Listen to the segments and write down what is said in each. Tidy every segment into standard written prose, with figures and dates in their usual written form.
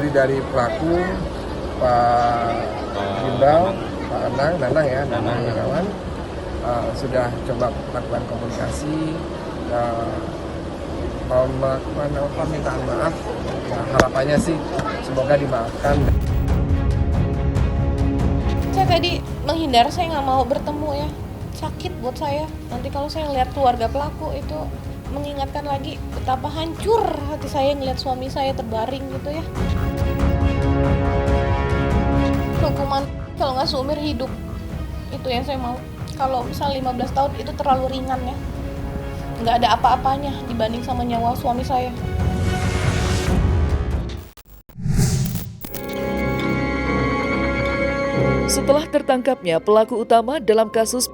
istri dari pelaku, Pak Gimbal, Pak Nanang ya, Nanang Irawan, sudah coba melakukan komunikasi, mau melakukan permintaan maaf. Ya, harapannya sih semoga dimaafkan. Saya tadi menghindar, saya nggak mau bertemu ya, sakit buat saya. Nanti kalau saya lihat keluarga pelaku itu mengingatkan lagi betapa hancur hati saya ngelihat suami saya terbaring gitu ya. Hukuman kalau nggak seumur hidup itu yang saya mau. Kalau misal 15 tahun itu terlalu ringan ya, nggak ada apa-apanya dibanding sama nyawa suami saya. Setelah tertangkapnya pelaku utama dalam kasus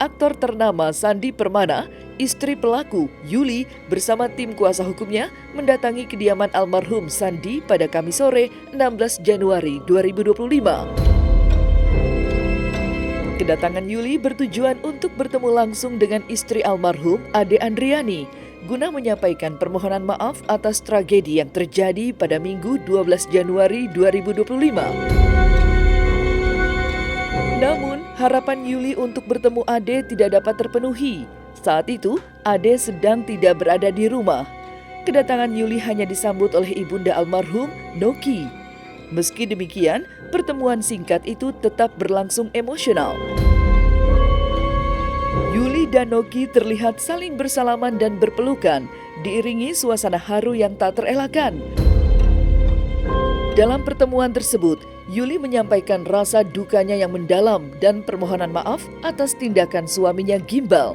aktor ternama Sandi Permana, istri pelaku Yuli bersama tim kuasa hukumnya mendatangi kediaman almarhum Sandi pada Kamis sore 16 Januari 2025. Kedatangan Yuli bertujuan untuk bertemu langsung dengan istri almarhum Ade Andriani guna menyampaikan permohonan maaf atas tragedi yang terjadi pada Minggu 12 Januari 2025. Namun, harapan Yuli untuk bertemu Ade tidak dapat terpenuhi. Saat itu, Ade sedang tidak berada di rumah. Kedatangan Yuli hanya disambut oleh ibunda almarhum, Noki. Meski demikian, pertemuan singkat itu tetap berlangsung emosional. Yuli dan Noki terlihat saling bersalaman dan berpelukan, diiringi suasana haru yang tak terelakkan. Dalam pertemuan tersebut, Yuli menyampaikan rasa dukanya yang mendalam dan permohonan maaf atas tindakan suaminya Gimbal.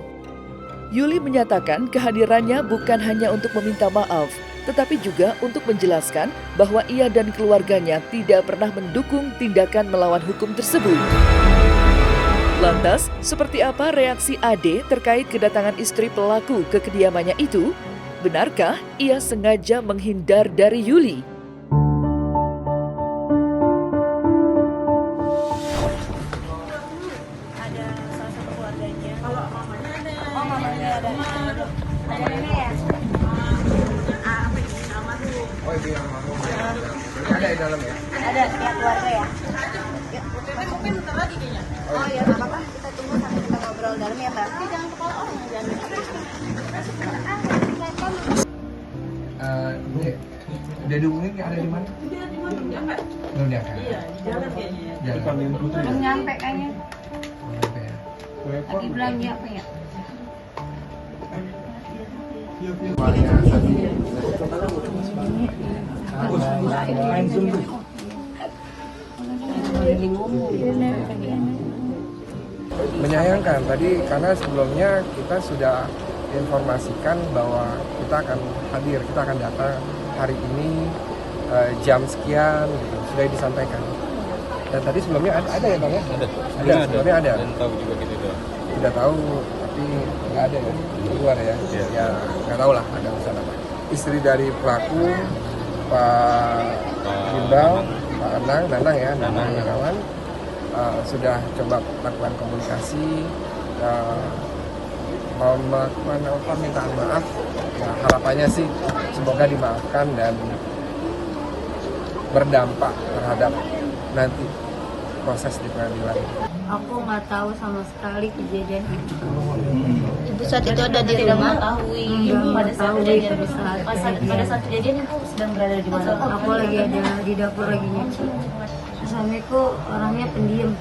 Yuli menyatakan kehadirannya bukan hanya untuk meminta maaf, tetapi juga untuk menjelaskan bahwa ia dan keluarganya tidak pernah mendukung tindakan melawan hukum tersebut. Lantas, seperti apa reaksi Ade terkait kedatangan istri pelaku ke kediamannya itu? Benarkah ia sengaja menghindar dari Yuli? Oh itu yang almarhum. Ada di dalam ya? Ada pihak keluarga ya. Mungkin bentar lagi kayaknya. Oh iya, nggak apa-apa. Kita tunggu sampai kita ngobrol dalam ya, Mbak. Jangan kepala orang, jangan. Udah dihubungin ada di mana? Belum diangkat. Iya, di jalan kayaknya ya. Jalan. Belum nyampe kayaknya. Nyampe ya. Lagi belanja apa ya? Menyayangkan tadi karena sebelumnya kita sudah informasikan bahwa kita akan hadir, kita akan datang hari ini jam sekian gitu, sudah disampaikan. Dan tadi sebelumnya ada ya Bang ya? Ada. Sebelumnya ada. Dan tahu juga gitu tuh. Sudah tahu tapi nggak ada ya, keluar ya. Ya nggak tahu lah ada urusan apa. Istri dari pelaku, Pak Gimbal, Pak Nanang ya, Nanang Irawan, sudah coba melakukan komunikasi, mau melakukan permintaan maaf. Ya, harapannya sih semoga dimaafkan dan berdampak terhadap nanti proses di pengadilan. Aku nggak tahu sama sekali kejadian itu. Ibu saat itu ada di rumah? Pada Pada saat kejadian ibu sedang berada di mana? Aku lagi ada di dapur lagi nyuci. Suamiku orangnya pendiam.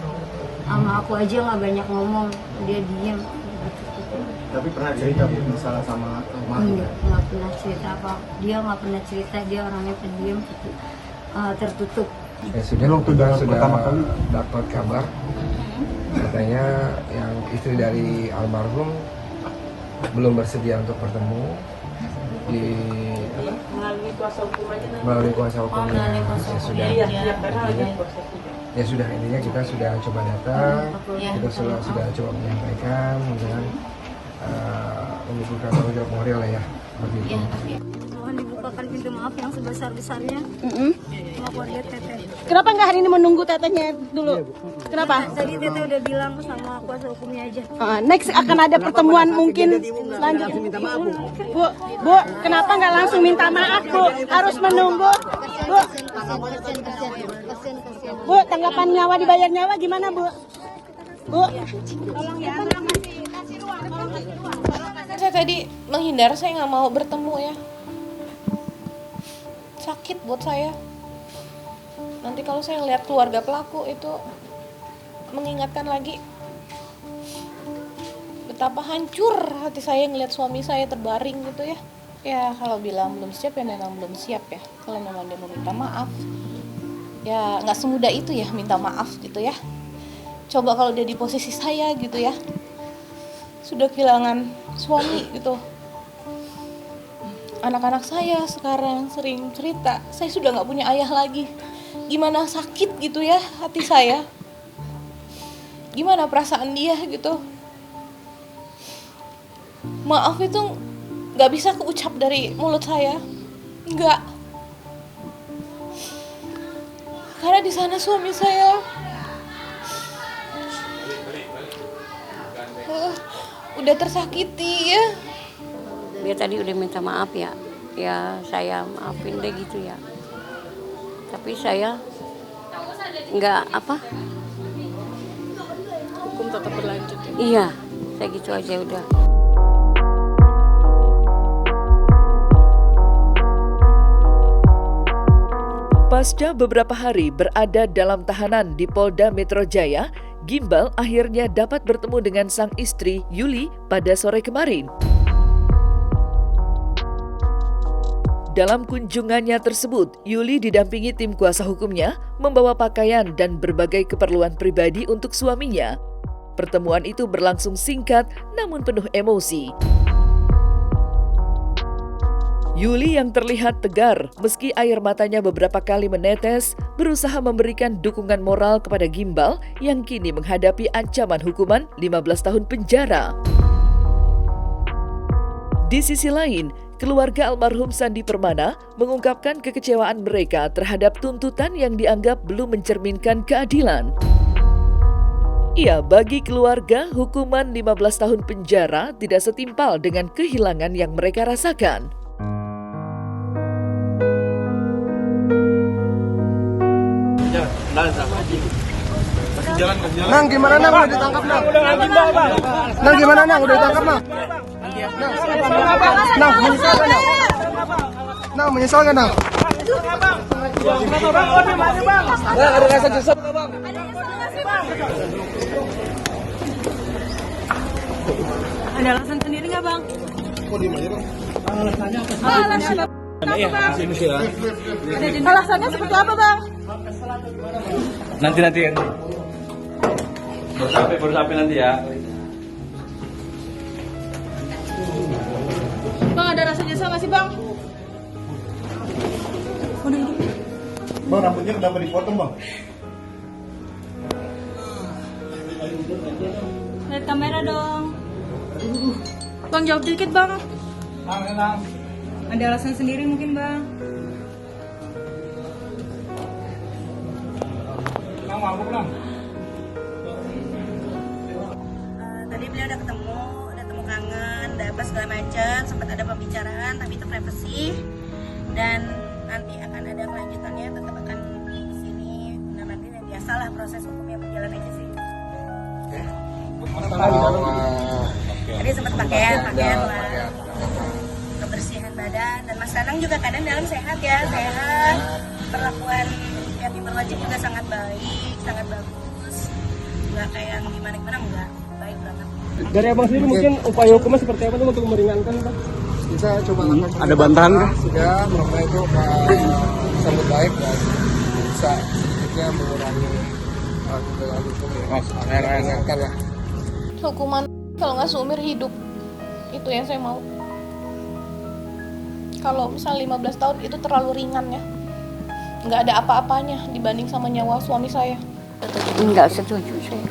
Sama aku aja nggak banyak ngomong, dia diam. Tapi pernah cerita masalah sama almarhum? Nggak pernah cerita apa. Dia nggak pernah cerita, dia orangnya pendiam, tertutup. Ya sudah, sudah dapat kabar katanya yang istri dari almarhum belum bersedia untuk bertemu di Melalui kuasa hukum aja. melalui kuasa hukumnya. Ya sudah, Iya. ya sudah, intinya kita sudah coba datang, kita sudah coba menyampaikan dengan membutuhkan tanggung jawab moral lah ya, seperti itu. Mohon dibukakan pintu maaf yang sebesar-besarnya sama keluarga Teteh. Kenapa nggak hari ini menunggu tetehnya dulu? Kenapa? Tadi teteh udah bilang sama kuasa hukumnya aja. Next akan ada pertemuan mungkin selanjutnya. Bu, kenapa nggak langsung minta maaf, Bu? Harus menunggu, Bu. Bu, tanggapan nyawa dibayar nyawa gimana, Bu? Bu, tolong ya. Saya tadi menghindar, saya nggak mau bertemu ya. Sakit buat saya. Nanti kalau saya lihat keluarga pelaku itu mengingatkan lagi betapa hancur hati saya ngelihat suami saya terbaring gitu ya. Ya kalau bilang belum siap ya memang belum siap ya. Kalau memang dia mau minta maaf, ya nggak semudah itu ya minta maaf gitu ya. Coba kalau dia di posisi saya gitu ya, sudah kehilangan suami gitu. Anak-anak saya sekarang sering cerita, saya sudah nggak punya ayah lagi. Gimana sakit gitu ya hati saya. Gimana perasaan dia gitu. Maaf itu nggak bisa keucap dari mulut saya. Nggak. Karena di sana suami saya udah tersakiti ya. Dia tadi udah minta maaf ya. Ya saya maafin deh gitu ya. Tapi saya nggak apa. Hukum tetap berlanjut. Iya, saya gitu aja udah. Pasca beberapa hari berada dalam tahanan di Polda Metro Jaya, Gimbal akhirnya dapat bertemu dengan sang istri Yuli pada sore kemarin. Dalam kunjungannya tersebut, Yuli didampingi tim kuasa hukumnya membawa pakaian dan berbagai keperluan pribadi untuk suaminya. Pertemuan itu berlangsung singkat namun penuh emosi. Yuli yang terlihat tegar meski air matanya beberapa kali menetes, berusaha memberikan dukungan moral kepada Gimbal yang kini menghadapi ancaman hukuman 15 tahun penjara. Di sisi lain, keluarga almarhum Sandi Permana mengungkapkan kekecewaan mereka terhadap tuntutan yang dianggap belum mencerminkan keadilan. Ya, bagi keluarga, hukuman 15 tahun penjara tidak setimpal dengan kehilangan yang mereka rasakan. Nang gimana Nang udah ditangkap Nang? Nang gimana Nang udah ditangkap Nang? Nang menyesal gak Nang? Nang menyesal gak Nang? Nang ada rasa nyesel gak Bang? Ada alasan sendiri nggak, Bang? Kok diem aja Bang? Alasannya apa? Alasannya seperti apa, Bang? Nanti baru sampai nanti ya. Bang, ada rasa nyesel nggak sih, Bang? Bang, rambutnya kenapa dipotong, Bang? Lihat kamera dong. Bang, jawab dikit, Bang. Ada alasan sendiri mungkin, Bang. Tadi beliau udah ketemu kangen, udah apa segala macam, sempat ada pembicaraan tapi itu privasi dan nanti akan ada kelanjutannya, tetap akan di sini. Nah nanti biasalah proses hukumnya berjalan aja sih. Tadi sempat pakaian lah, kebersihan badan dan Mas Danang juga kadang dalam sehat ya, sehat. Perlakuan yang berwajib juga sangat baik, sangat bagus. Nggak kayak yang gimana-gimana, enggak. Baik banget. Dari Abang sendiri mungkin upaya hukumnya seperti apa nih untuk meringankan, Pak? Kita coba lakukan. Ada bantahan kah? Sudah, mereka itu sambut baik dan bisa sedikitnya mengurangi ketegangan hukum ya. Meringankan lah. Hukuman kalau nggak seumur hidup, itu yang saya mau. Kalau misalnya 15 tahun itu terlalu ringan ya, nggak ada apa-apanya dibanding sama nyawa suami saya. Enggak setuju saya.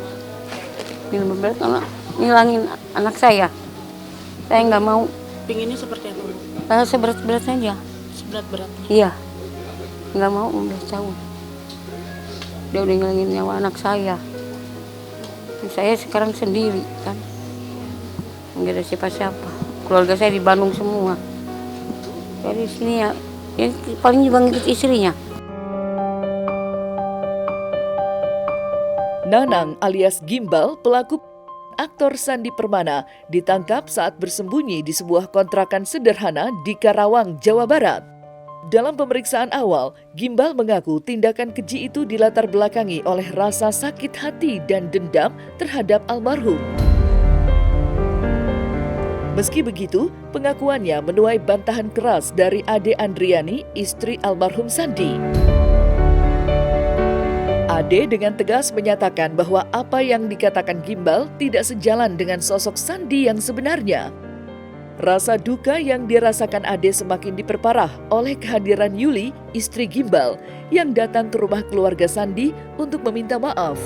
15 anak ngilangin anak saya. Saya nggak mau. Pinginnya seperti apa? Seberat-berat saja. Seberat-berat. Iya. Nggak mau 15 tahun. Dia udah ngilangin nyawa anak saya. Saya sekarang sendiri kan, nggak ada siapa-siapa. Keluarga saya di Bandung semua. Dari sini ya paling juga ngikut istrinya. Nanang alias Gimbal, pelaku aktor Sandi Permana, ditangkap saat bersembunyi di sebuah kontrakan sederhana di Karawang, Jawa Barat. Dalam pemeriksaan awal, Gimbal mengaku tindakan keji itu dilatar belakangi oleh rasa sakit hati dan dendam terhadap almarhum. Meski begitu, pengakuannya menuai bantahan keras dari Ade Andriani, istri almarhum Sandi. Ade dengan tegas menyatakan bahwa apa yang dikatakan Gimbal tidak sejalan dengan sosok Sandi yang sebenarnya. Rasa duka yang dirasakan Ade semakin diperparah oleh kehadiran Yuli, istri Gimbal, yang datang ke rumah keluarga Sandi untuk meminta maaf.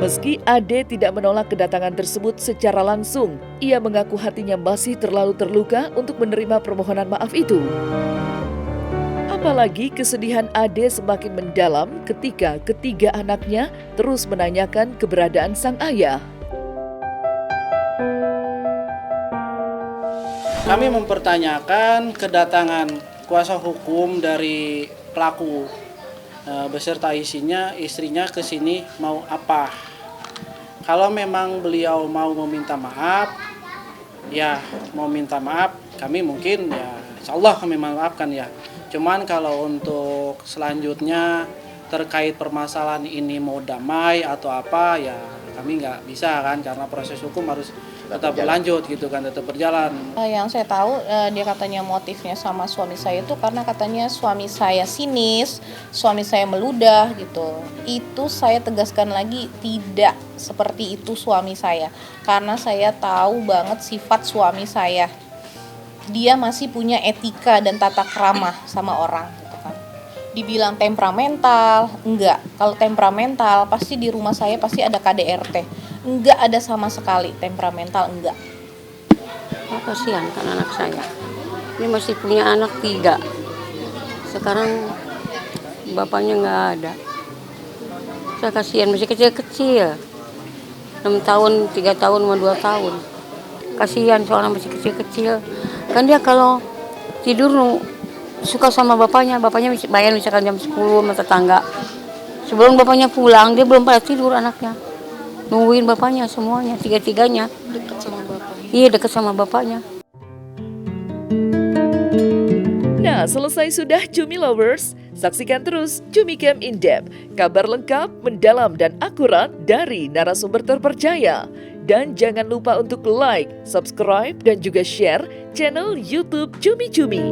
Meski Ade tidak menolak kedatangan tersebut secara langsung, ia mengaku hatinya masih terlalu terluka untuk menerima permohonan maaf itu. Apalagi kesedihan Ade semakin mendalam ketika ketiga anaknya terus menanyakan keberadaan sang ayah. Kami mempertanyakan kedatangan kuasa hukum dari pelaku beserta istrinya ke sini mau apa. Kalau memang beliau mau meminta maaf, ya mau minta maaf, kami mungkin ya insya Allah kami memaafkan ya. Cuman kalau untuk selanjutnya terkait permasalahan ini mau damai atau apa ya kami nggak bisa kan, karena proses hukum harus tetap berlanjut gitu kan, tetap berjalan. Yang saya tahu dia katanya motifnya sama suami saya itu karena katanya suami saya sinis, suami saya meludah gitu. Itu saya tegaskan lagi tidak seperti itu suami saya, karena saya tahu banget sifat suami saya. Dia masih punya etika dan tata krama sama orang gitu kan. Dibilang temperamental, enggak. Kalau temperamental pasti di rumah saya pasti ada KDRT. Enggak ada sama sekali temperamental, enggak. Kasihan kan anak saya. Dia masih punya anak 3. Sekarang bapaknya nggak ada. Saya kasihan, masih kecil-kecil. 6 tahun, 3 tahun, 2 tahun. Kasihan soalnya masih kecil-kecil. Kan dia kalau tidur suka sama bapaknya bayar misalkan jam 10 sama tetangga. Sebelum bapaknya pulang, dia belum pada tidur anaknya. Nungguin bapaknya semuanya, 3-tiganya. Dekat sama bapaknya. Iya, dekat sama bapaknya. Nah, selesai sudah Cumi Lovers. Saksikan terus Cumi Camp In Depth, kabar lengkap, mendalam, dan akurat dari narasumber terpercaya. Dan jangan lupa untuk like, subscribe, dan juga share channel YouTube Cumi Cumi.